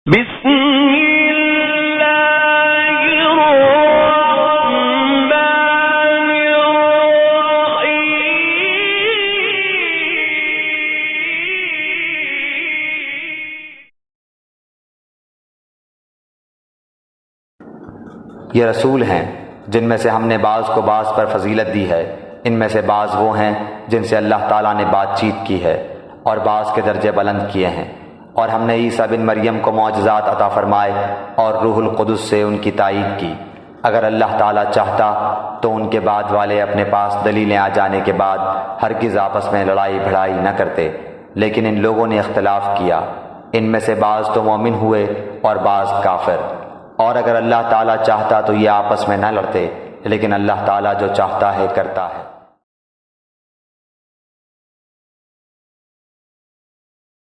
بسم اللہ الرحمن الرحیم۔ یہ رسول ہیں جن میں سے ہم نے بعض کو بعض پر فضیلت دی ہے۔ ان میں سے بعض وہ ہیں جن سے اللہ تعالیٰ نے بات چیت کی ہے اور بعض کے درجے بلند کیے ہیں، اور ہم نے عیسیٰ بن مریم کو معجزات عطا فرمائے اور روح القدس سے ان کی تائید کی۔ اگر اللہ تعالیٰ چاہتا تو ان کے بعد والے اپنے پاس دلیلیں آ جانے کے بعد ہرگز آپس میں لڑائی بھڑائی نہ کرتے، لیکن ان لوگوں نے اختلاف کیا۔ ان میں سے بعض تو مومن ہوئے اور بعض کافر۔ اور اگر اللہ تعالیٰ چاہتا تو یہ آپس میں نہ لڑتے، لیکن اللہ تعالیٰ جو چاہتا ہے کرتا ہے۔